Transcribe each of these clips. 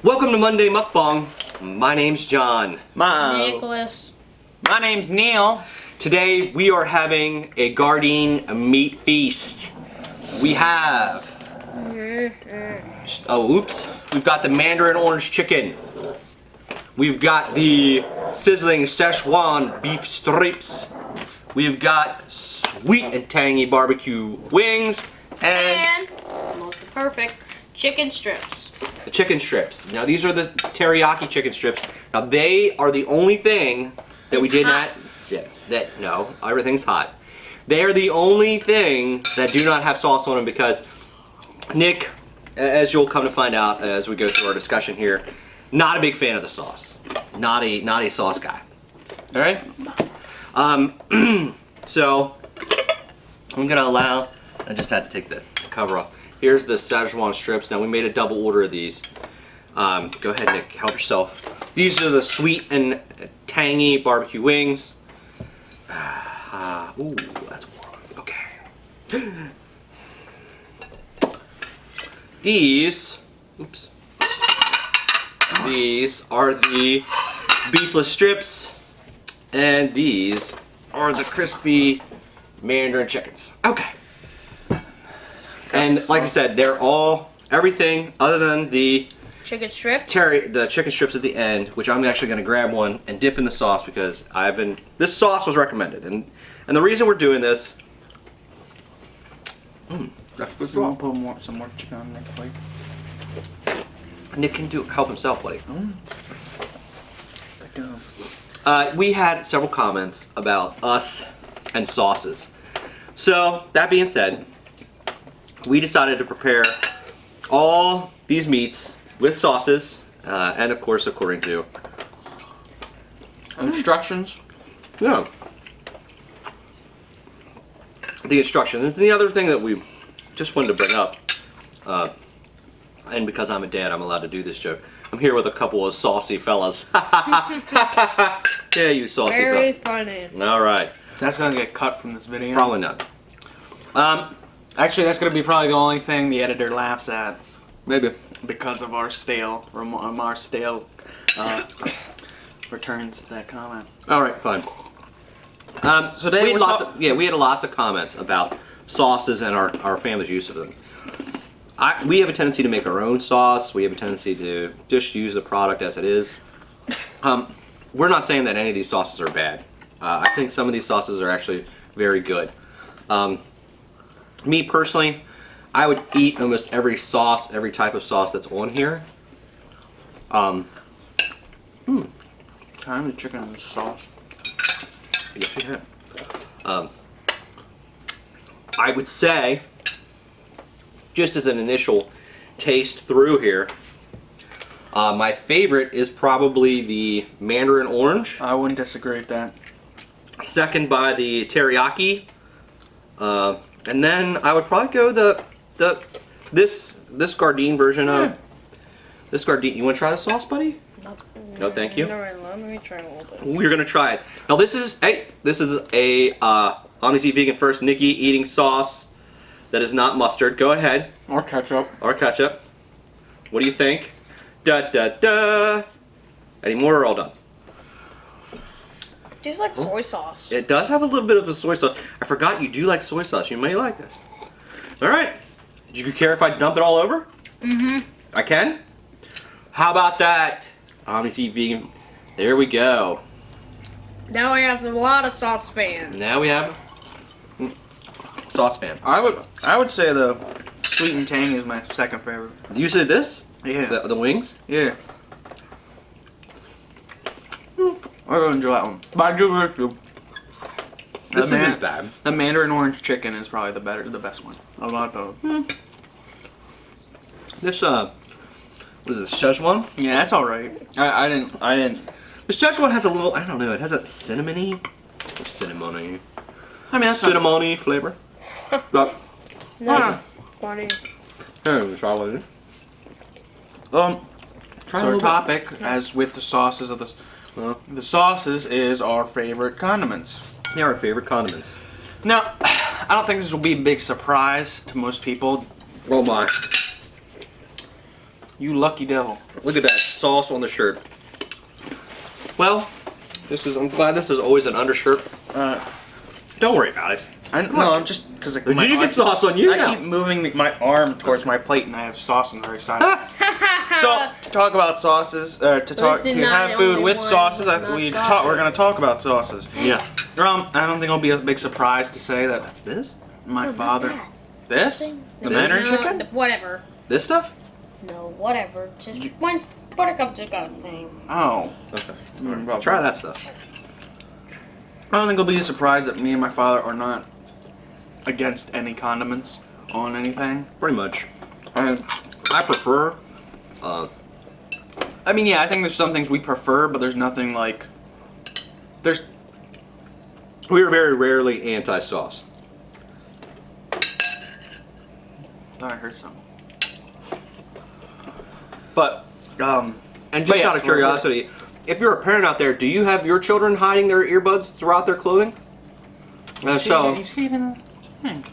Welcome to Monday Mukbang. My name's John. Nicholas. My name's Neil. Today we are having a Gardein meat feast. We have... Oh, oops. We've got the Mandarin orange chicken. We've got the sizzling Szechuan beef strips. We've got sweet and tangy barbecue wings. And most perfect chicken strips. The chicken strips. Now these are the teriyaki chicken strips. Now they are the only thing that we did not. Yeah, no, everything's hot. They are the only thing that do not have sauce on them because Nick, as you'll come to find out as we go through our discussion here, not a big fan of the sauce. Not a sauce guy. All right. So I'm gonna allow. I just had to take the cover off. Here's the Szechuan strips. Now we made a double order of these. Go ahead, Nick, help yourself. These are the sweet and tangy barbecue wings. Ooh, that's warm. Okay. These, oops. These are the beefless strips, and these are the crispy Mandarin chickens. Okay. And like I said, they're all everything other than the chicken strips. The chicken strips at the end, which I'm actually going to grab one and dip in the sauce because this sauce was recommended, and the reason we're doing this. That's good. You want to put some more chicken on Nick's plate? Nick can help himself, buddy. We had several comments about us and sauces. So that being said, we decided to prepare all these meats with sauces, and of course according to instructions. Yeah. The instructions. And the other thing that we just wanted to bring up, and because I'm a dad, I'm allowed to do this joke. I'm here with a couple of saucy fellas. Yeah, you saucy fellas. Very funny. All right. That's gonna get cut from this video. Probably not. Actually, that's gonna be probably the only thing the editor laughs at Maybe. because of our stale returns to that comment. All right, fine. So today we had lots of comments about sauces and our family's use of them. We have a tendency to make our own sauce. We have a tendency to just use the product as it is. We're not saying that any of these sauces are bad. I think some of these sauces are actually very good. Me personally, I would eat almost every sauce, every type of sauce that's on here. Time the chicken and the sauce. Yeah. I would say, just as an initial taste through here, my favorite is probably the Mandarin orange. I wouldn't disagree with that. Second by the teriyaki, and then I would probably go this Gardein version of this Gardein. You want to try the sauce, buddy? No, thank you. No, let me try a little bit. We're gonna try it. Now this is a Omnis Vegan First Nikki eating sauce that is not mustard. Go ahead. Or ketchup. Or ketchup. What do you think? Da da da. Any more or all done? Tastes like soy sauce. It does have a little bit of a soy sauce. I forgot you do like soy sauce. You may like this. All right. Do you care if I dump it all over? Mm-hmm. I can? How about that? Omnis Vegan. There we go. Now we have a lot of sauce fans. Now we have sauce fan. I would say the sweet and tangy is my second favorite. You said this? Yeah. The wings? Yeah. I really enjoy that one. But I do with you. This isn't bad. The Mandarin orange chicken is probably the best one. I like those. This what is this, Szechuan? Yeah, that's all right. I didn't. The Szechuan has a little, I don't know, it has a cinnamony. Cinnamony. I mean, that's cinnamony flavor. But, No. Funny. here, try one. So a our little topic, as with the sauces of the sauces, is our favorite condiments. Yeah, our favorite condiments. Now, I don't think this will be a big surprise to most people. Oh my. You lucky devil. Look at that sauce on the shirt. Well, I'm glad this is always an undershirt. Don't worry about it. I'm just because Did you get sauce on you I now? keep moving my arm towards my plate, and I have sauce on the very side. So to talk about sauces, to have food with sauces, we're gonna talk about sauces. Yeah. I don't think it'll be a big surprise to say that This? my No, father. not This? The Mandarin chicken? Whatever. This stuff? No, whatever. Just once Buttercup just got a thing. Oh. Okay. Try that stuff. I don't think it'll be a surprise that me and my father are not against any condiments on anything. Pretty much. And I prefer. I mean, yeah, I think there's some things we prefer, but there's nothing like. We are very rarely anti-sauce. I heard something. But, And but just yes, out of curiosity, if you're a parent out there, do you have your children hiding their earbuds throughout their clothing? you see it in the thing.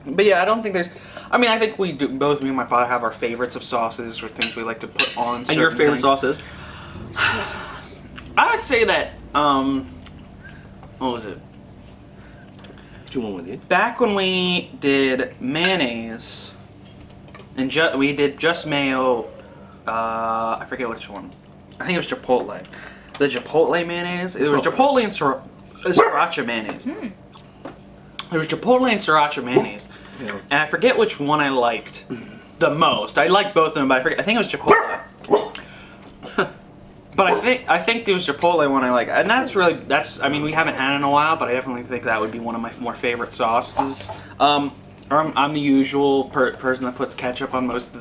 But yeah, I don't think there's. I mean, I think we do. Both me and my father have our favorites of sauces or things we like to put on. And your favorite sauce is? I would say that. What was it? Do you want with you? Back when we did mayonnaise, and we did just mayo. I forget which one. I think it was Chipotle. The Chipotle mayonnaise. It was Chipotle and sriracha mayonnaise. There was Chipotle and sriracha mayonnaise, and I forget which one I liked the most. I liked both of them, but I think it was Chipotle. But I think there was Chipotle one I like, and I mean, we haven't had it in a while, but I definitely think that would be one of my more favorite sauces. I'm the usual person that puts ketchup on most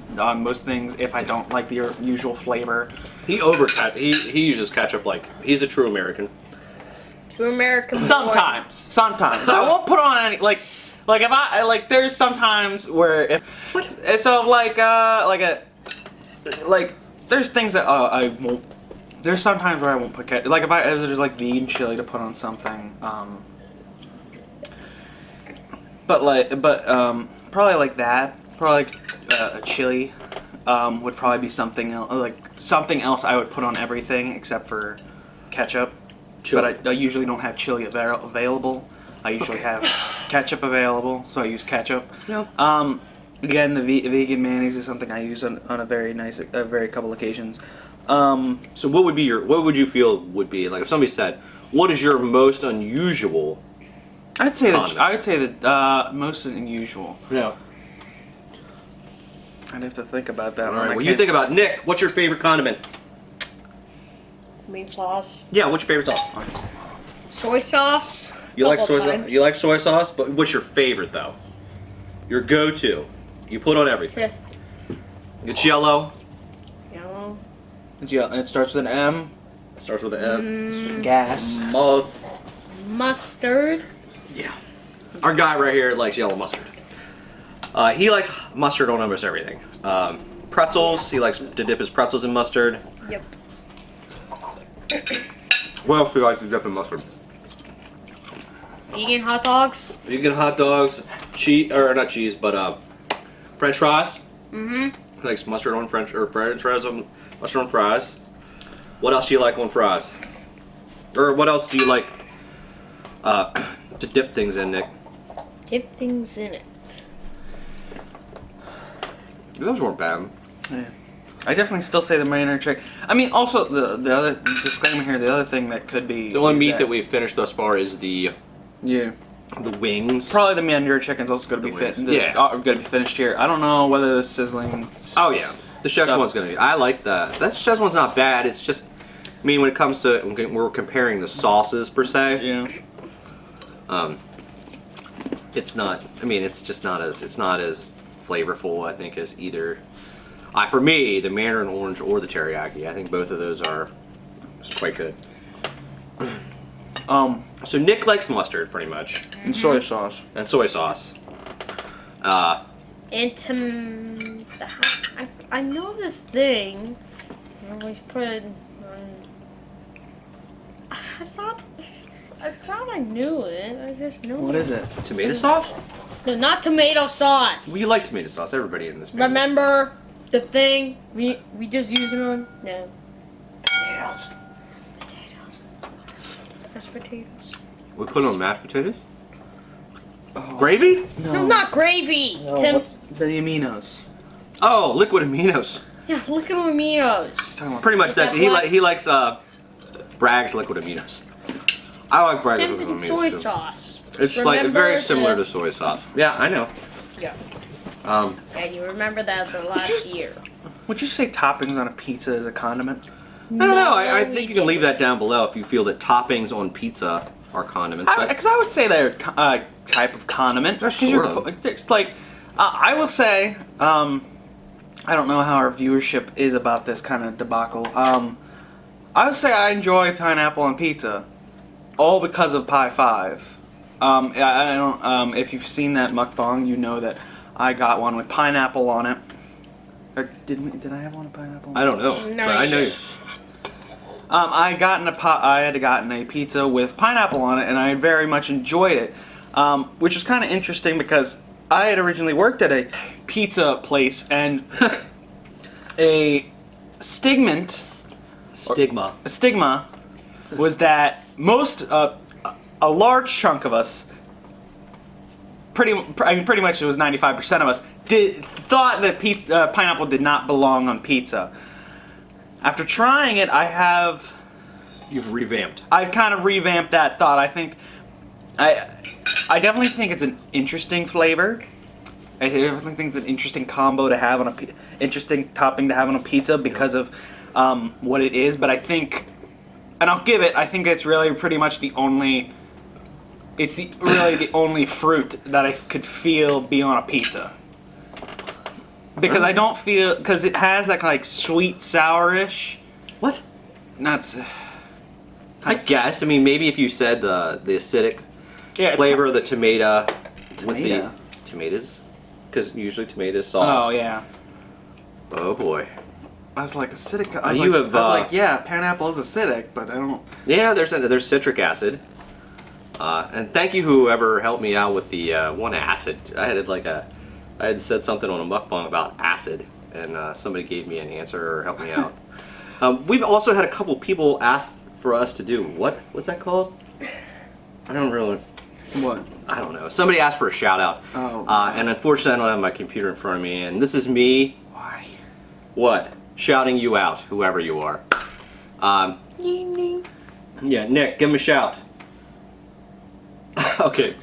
things if I don't like the usual flavor. He uses ketchup like he's a true American. True American. Sometimes I won't put on any if I there's sometimes where there's things that I won't. There's sometimes where I won't put ketchup. Like if there's like vegan chili to put on something. Probably like that. Probably like a chili would probably be something else I would put on everything except for ketchup. Chili. But I usually don't have chili available. I usually have ketchup available, so I use ketchup. Yep. Again, the vegan mayonnaise is something I use on a very couple occasions. So what would you feel would be like if somebody said, "What is your most unusual?" I'd say that most unusual. Yeah. I'd have to think about that. All right. Well, you think about Nick. What's your favorite condiment? Meat sauce. Yeah. What's your favorite sauce? Soy sauce. You like soy times. sauce? You like soy sauce, but what's your favorite though? Your go-to. You put on everything. It's yellow. Yellow. And it starts with an M. It starts with an M. Gas. Mustard. Yeah. Our guy right here likes yellow mustard. He likes mustard on almost everything. Pretzels. He likes to dip his pretzels in mustard. Yep. What else do you like to dip in mustard? Vegan hot dogs. Vegan hot dogs, not cheese, but French fries. Mm-hmm. He likes mustard on French fries on mustard on fries. What else do you like on fries? Or what else do you like to dip things in, Nick? Dip things in it. Those weren't bad. Yeah. I definitely still say the Mandarin chicken. I mean, also the other disclaimer here. The other thing that could be The only meat that we've finished thus far is the wings. Probably the Mandarin chicken's also going to be going to be finished here. I don't know whether the sizzling. Oh yeah, the Szechuan's going to be. I like that. That Szechuan's not bad. It's just, I mean, when it comes to we're comparing the sauces per se. Yeah. It's not. I mean, it's not as flavorful. I think as either. For me, the Mandarin orange or the teriyaki. I think both of those are quite good. So Nick likes mustard pretty much. And soy sauce. And soy sauce. I know this thing. I always put it on. I thought I knew it. I just knew What is it? Tomato sauce? No, not tomato sauce. We like tomato sauce. Everybody in this family. Remember The thing we just use it on? No. Potatoes. Potatoes. Mashed potatoes. We put on mashed potatoes? Oh. Gravy? No, not gravy. No, Tim. the aminos. Oh, liquid aminos. Yeah, look at aminos. Talking about Pretty much With that's that he black he likes Bragg's liquid aminos. I like Bragg's Tim liquid and aminos soy too. sauce. It's like Remember very similar the- to soy sauce. Yeah, I know. Yeah. Yeah, you remember that the last year. Would you say toppings on a pizza is a condiment? I don't know. I we think you can leave didn't. that down below if you feel that toppings on pizza are condiments. But Because I would say they're a type of condiment. They're 'Cause you're sort of. It's like, I will say, I don't know how our viewership is about this kind of debacle. I would say I enjoy pineapple on pizza, all because of Pie 5. I don't. If you've seen that mukbang, you know that I got one with pineapple on it. Or did I have one with pineapple? I don't know. No, but I you know you. I had gotten a pizza with pineapple on it, and I very much enjoyed it, which is kind of interesting because I had originally worked at a pizza place, and a stigma was that a large chunk of us, pretty much it was 95% of us, thought that pineapple did not belong on pizza. After trying it, You've revamped. I've kind of revamped that thought. I definitely think it's an interesting flavor. I definitely think it's an interesting combo to have on interesting topping to have on a pizza because of what it is. But I think, and I'll give it, I think it's really pretty much the only fruit that I could feel be on a pizza. Because I don't feel, because it has that like sweet sourish. What? Not. I guess. I mean, maybe if you said the acidic Yeah, flavor of the tomato with the Tomato? tomatoes, because usually tomato sauce. Oh yeah. Oh boy. I was like acidic. I was like, yeah, pineapple is acidic, but I don't. Yeah, there's citric acid. And thank you whoever helped me out with the one acid. I had said something on a mukbang about acid, and somebody gave me an answer or helped me out. We've also had a couple people ask for us to do what's that called? I don't really. What? I don't know. Somebody asked for a shout out. Oh. And unfortunately, I don't have my computer in front of me, and this is me. Why? What? Shouting you out, whoever you are. Yeah, Nick, give him a shout. Okay.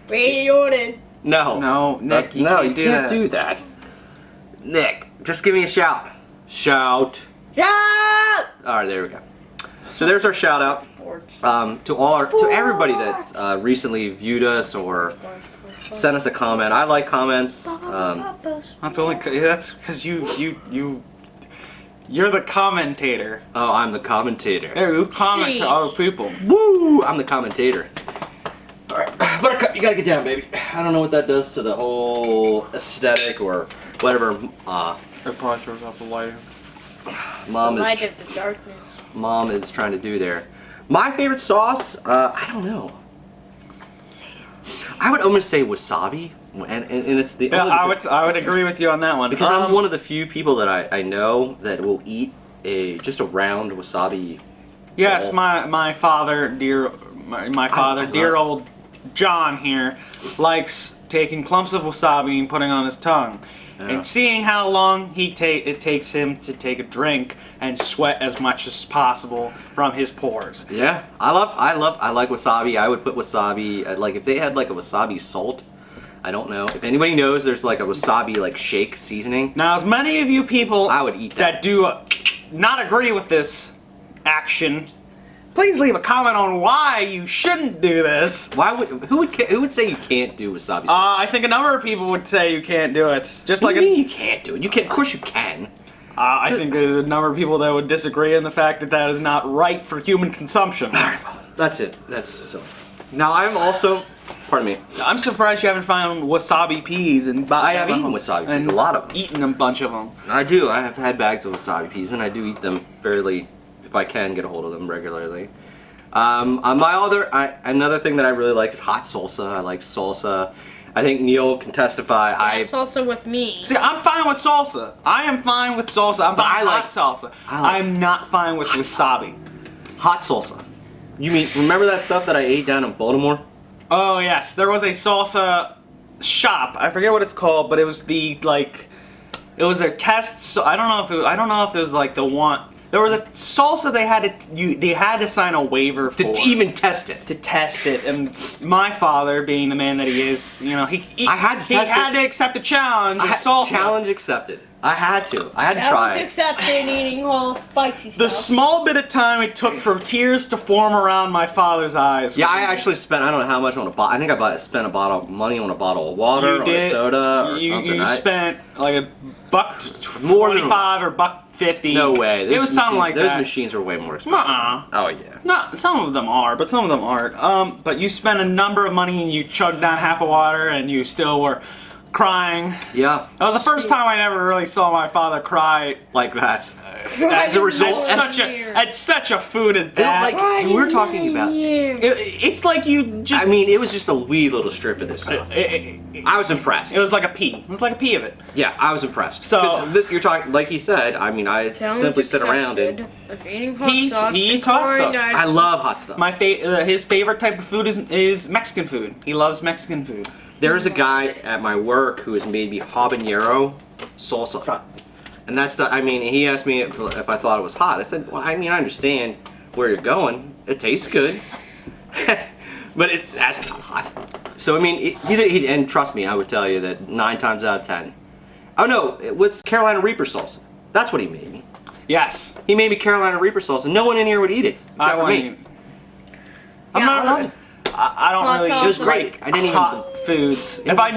Brady Jordan. No. No, Nick, you can't can't do that. Nick, just give me a shout. Shout. Shout! Alright, there we go. So there's our shout out to everybody that's recently viewed us or sent us a comment. I like comments. That's because you're the commentator. Oh, I'm the commentator. Hey, you comment to Jeez. other people. Woo! I'm the commentator. Alright, Buttercup, you gotta get down, baby. I don't know what that does to the whole aesthetic or whatever. It probably throws off the lighting. Mom Light is of the darkness. Mom is trying to do there. My favorite sauce, I don't know. I would almost say wasabi, and it's the Yeah, only I would agree with you on that one. because I'm one of the few people that I know that will eat just a round wasabi. Yes, ball. my father, my father, dear old John here, likes taking clumps of wasabi and putting on his tongue. Yeah. And seeing how long it takes him to take a drink and sweat as much as possible from his pores. Yeah, I like wasabi. I would put wasabi, like if they had like a wasabi salt, I don't know. If anybody knows there's like a wasabi like shake seasoning, Now, as many of you people I would eat that. do not agree with this action, please leave a comment on why you shouldn't do this. Who would say you can't do wasabi salt? I think a number of people would say you can't do it. Just What like do you mean you can't do it? You can, of course you can. I think there's a number of people that would disagree in the fact that that is not right for human consumption. That's it. That's so. Now I'm also, pardon me. I'm surprised you haven't found wasabi peas and I have eaten wasabi peas, a lot of them. Eaten a bunch of them. I do. I have had bags of wasabi peas, and I do eat them fairly, if I can get a hold of them regularly. Another thing that I really like is hot salsa. I like salsa. I think Neil can testify. It's also with me. See, I'm fine with salsa. I am fine with salsa. I'm fine with hot salsa. I'm not fine with wasabi. Hot salsa. You mean, remember that stuff that I ate down in Baltimore? Oh yes, there was a salsa shop. I forget what it's called, but it was the it was a test. So I don't know if it was like the one. There was a salsa they had to sign a waiver for To even test it. to test it, and my father, being the man that he is, he I had to he test had it. to accept a challenge. Of salsa. Challenge accepted. I had to try Challenge it. accepted eating all spicy stuff. The small bit of time it took for tears to form around my father's eyes. Yeah, I actually spent, I don't know how much on a bottle. I think I spent money on a bottle of water, or a soda, or something. You spent like $1.25 More than or $1.50. No way. It was something like those that. Those machines are way more expensive. Oh yeah. Not some of them are, but some of them aren't. But you spent a number of money and you chugged down half a water and you still were crying. Yeah. That was the first time I ever really saw my father cry like that. As a result, at such a food as that. Like, we're talking about. It's like you just. I mean, it was just a wee little strip of this stuff. I was impressed. It was like a pea. It was like a pea of it. Yeah, I was impressed. So 'cause you're talking, like he said. I mean, I simply sit around and He eats hot stuff. I love hot stuff. His favorite type of food is Mexican food. He loves Mexican food. There's a guy at my work who has made me habanero salsa. And that's the, I mean, he asked me if I thought it was hot. I said, well, I mean, I understand where you're going. It tastes good. But that's not hot. So, I mean, and trust me, I would tell you that 9 times out of 10. Oh, no, it was Carolina Reaper salsa. That's what he made me. Yes. He made me Carolina Reaper salsa. No one in here would eat it, except for me. I don't Hot really. sauce It was great. I didn't even. Hot foods. If I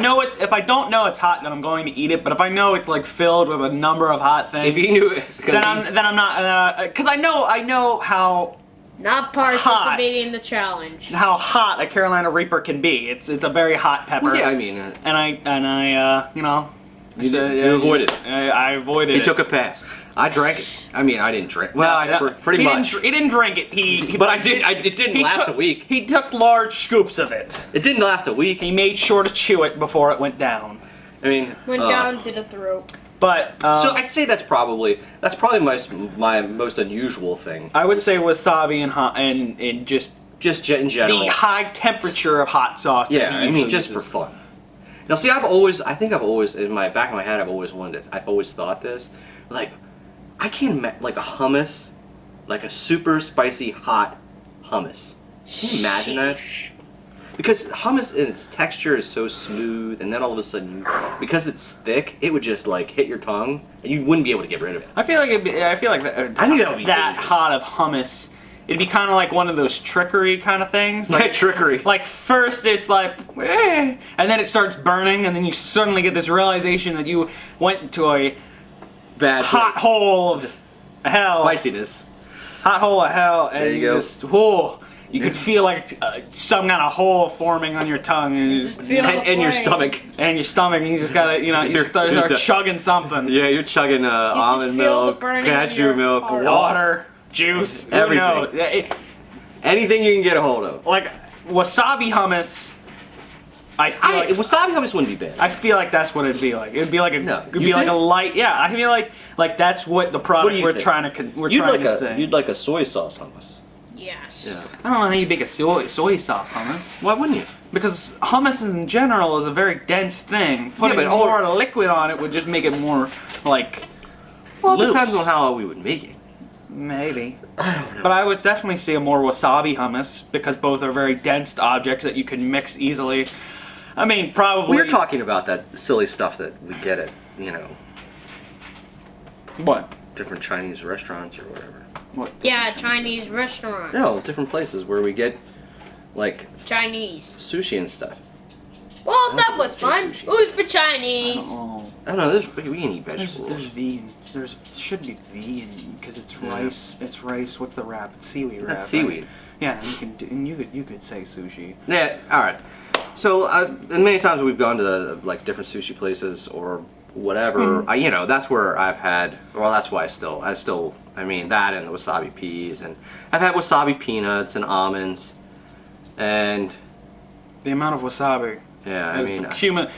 don't know it's hot, then I'm going to eat it. But if I know it's like filled with a number of hot things, If you knew it, then I'm not. Because I know how Not participating in the challenge. hot a Carolina Reaper can be. It's a very hot pepper. Well, yeah, I mean, And I you avoided it. I avoided it. He took a pass. I drank it. I mean, I didn't drink. Well, pretty much. He didn't drink it. But I did. It didn't last a week. He took large scoops of it. It didn't last a week. He made sure to chew it before it went down. I mean, Went down to the throat. But so I'd say that's probably my most unusual thing. I would say wasabi and just in general. the high temperature of hot sauce. Yeah, that I he mean, usually just for uses. fun. Now, see, I've always in my back of my head, I've always thought this, like, I can't like a hummus, like a super spicy hot hummus. Can you imagine that? Because hummus in its texture is so smooth, and then all of a sudden, because it's thick, it would just like hit your tongue, and you wouldn't be able to get rid of it. I feel like that. I think that would be that dangerous. hot of hummus. It'd be kind of like one of those trickery kind of things. Like trickery. Like first it's like, eh, and then it starts burning, and then you suddenly get this realization that you went into a Bad hot place. hole of hell. Spiciness. Hot hole of hell, and There you go. just whoa. You could feel like some kind of hole forming on your tongue, and you just, Feel the And your flame. stomach. and your stomach, and you just gotta, you start chugging something. Yeah, you're chugging almond feel the milk, burning in cashew your milk, heart. Water, juice, who Everything. knows? anything you can get a hold of. Like wasabi hummus. I feel like Wasabi hummus wouldn't be bad. I feel like that's what it'd be like. It'd be like a No, it'd you be like a think? light. Yeah, I feel like that's what the product What do you we're think? trying to say. You'd like a soy sauce hummus. Yes. Yeah. I don't know how you make a soy sauce hummus. Why wouldn't you? Because hummus in general is a very dense thing. Putting but more liquid on it would just make it more like. Well, it loose. depends on how we would make it. Maybe. I don't know. But I would definitely see a more wasabi hummus because both are very dense objects that you can mix easily. I mean, probably. We were talking about that silly stuff that we get at, What? different Chinese restaurants or whatever. What? Yeah, Chinese restaurants. No, different places where we get, like, Chinese. sushi and stuff. Well, don't that think was it's fun. sushi. It was for I Chinese. don't know. I don't know, we can eat There's vegetables. vegan. There's should be vegan because it's Yeah. rice. It's rice. What's the wrap? It's seaweed wrap. That's seaweed. Right? Yeah, and you could say sushi. Yeah, alright. So, and many times we've gone to, different sushi places or whatever, that's where I've had, well, that's why I mean, that and the wasabi peas, and I've had wasabi peanuts and almonds, and The amount of wasabi Yeah, I mean, human.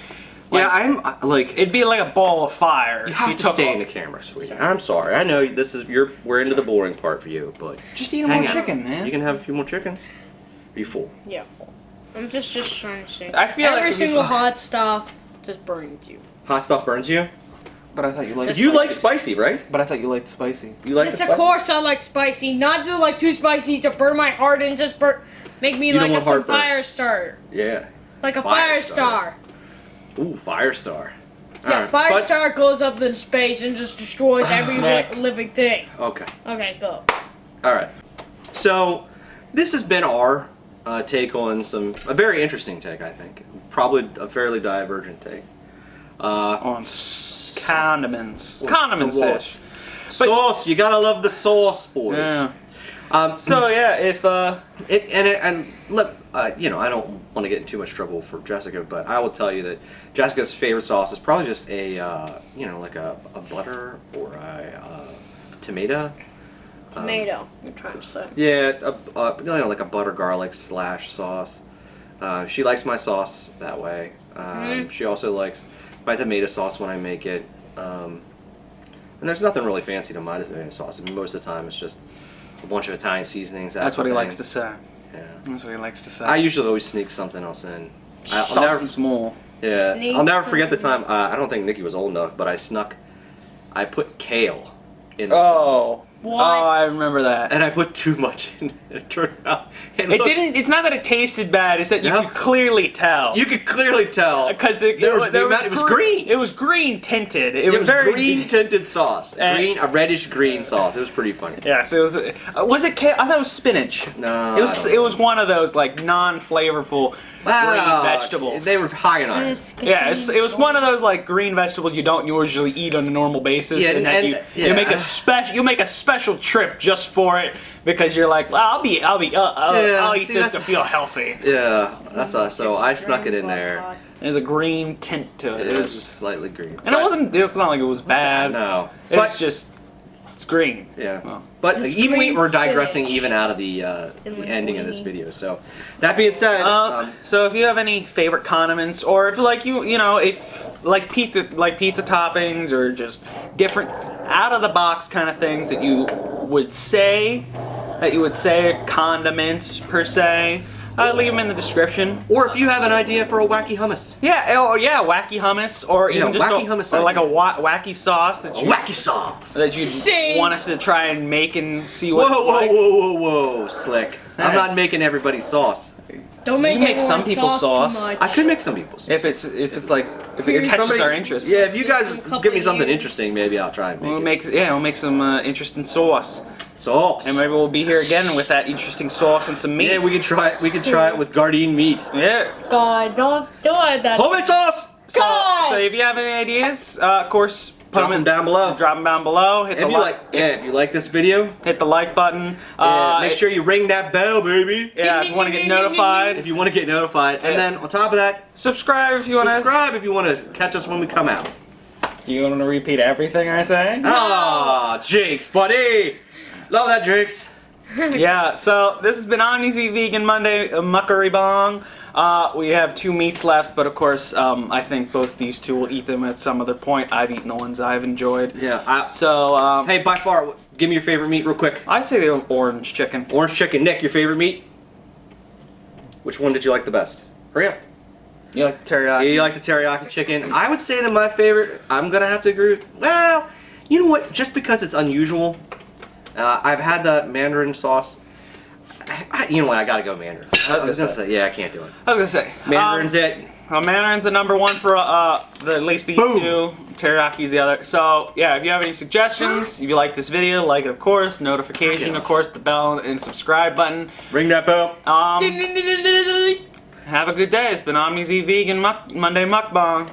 yeah, I'm like. It'd be like a ball of fire. You have to stay in the camera, sweetie. I'm sorry. I know this is we're into the boring part for you, but Just eat hang more on. chicken, man. You can have a few more chickens. Are you full? Yeah. I'm just trying to say. I feel like every if you- single hot stuff just burns you. Hot stuff burns you. But I thought you liked. Just You like spicy, right? But I thought you liked spicy. You like Yes, the of spicy? course I like spicy. Not just like too spicy to burn my heart and just make me You don't like want some heartburn. fire starter. Yeah. Like a Fire fire star. Ooh, Firestar. Yeah, Alright, fire but- star goes up in space and just destroys every Nick. living thing. Okay. Okay, go. All right. So, this has been our take on a very interesting take, I think. Probably a fairly divergent take. On condiments. Condiment Sauce. sauce. Sauce. You gotta love the sauce, boys. Yeah. So yeah, if look, you know, I don't want to get in too much trouble for Jessica, but I will tell you that Jessica's favorite sauce is probably just a, you know, like a butter or a tomato. Tomato, I'm trying to say. Yeah, you know, like a butter garlic / sauce. She likes my sauce that way. She also likes my tomato sauce when I make it. And there's nothing really fancy to my tomato sauce. I mean, most of the time it's just a bunch of Italian seasonings. that's what he likes to say. Yeah. That's what he likes to say. I usually always sneak something else in. I'll Something never, small. yeah, Sneak I'll never forget the time. I don't think Nikki was old enough, but I put kale in the sauce. Oh. What? Oh, I remember that. And I put too much in, and it turned out. It didn't. It's not that it tasted bad. It's that you No. could clearly tell. You could clearly tell Because it was green. It was green tinted. It was very green tinted sauce, And- a reddish green sauce. It was pretty funny. Yes, it was. Was it kale? I thought it was spinach. No, It was. It was one of those like non-flavorful green vegetables. They were high in iron. Yeah, it was one of those like green vegetables you don't usually eat on a normal basis, Yeah, and that and- you yeah. make a special trip just for it because you're like, well, I'll eat see, this that's- to feel healthy. Yeah, that's us. So I snuck it in there. There's a green tint to it. It It was was, slightly green. and it wasn't. It's not like it was bad. No, It's but just it's green. yeah. Well, But Just even green we're digressing spinach. even out of the And ending of this linguine. video. So that being said, So if you have any favorite condiments, or if like you know, if like pizza toppings, or just different out of the box kind of things that you would say condiments per se, leave them in the description. or if you have an idea for a wacky hummus, Yeah, or yeah, wacky hummus, or Yeah, even just wacky hummus or like a idea. wacky sauce that a you wacky sauce. that you Same. want us to try and make and see Whoa, what. whoa, it's like. whoa, whoa, whoa, Slick! I'm Hey. not making everybody's sauce. Don't make, You can make some everyone's people's sauce. Too much. I could make some people's. If it's like if it Here's catches somebody- our interest. Yeah, if you guys Just a couple give me something years. interesting, maybe I'll try and make it. We'll make some interesting sauce, Sauce. and maybe we'll be here again with that interesting sauce and some meat. Yeah, we could try it. We could try it with Gardein meat. Yeah. God, don't do it. That. Homemade sauce. So, God! so if you have any ideas, of course, put Drop them down below. Drop them down below. Hit If the you if you like this video, hit the like button. make sure you ring that bell, baby. Yeah, if you want to get notified. If you want to get notified, and Yeah. then on top of that, Subscribe if you want to. subscribe if you want to catch us when we come out. You want to repeat everything I say? Ah, Jinx, buddy. Love that, Jinx. Yeah, so this has been Omnis Vegan Monday Mukbang. We have 2 meats left, but of course, I think both these two will eat them at some other point. I've eaten the ones I've enjoyed. Yeah. So, Hey, by far, give me your favorite meat real quick. I'd say the orange chicken. Orange chicken. Nick, your favorite meat? Which one did you like the best? Hurry up. You like teriyaki? You like the teriyaki chicken? I would say that my favorite, I'm going to have to agree with, well, you know what? Just because it's unusual, I've had the Mandarin sauce. You know what? I got to go Mandarin. I was going to say, yeah, I can't do it. I was gonna say Mandarin's it. Mandarin's the number one for at least these Boom. two. Teriyaki's the other. So yeah, if you have any suggestions, if you like this video, like it of course, notification of course, the bell and subscribe button. Ring that bell. Have a good day. It's been Omnis Vegan Monday Mukbang.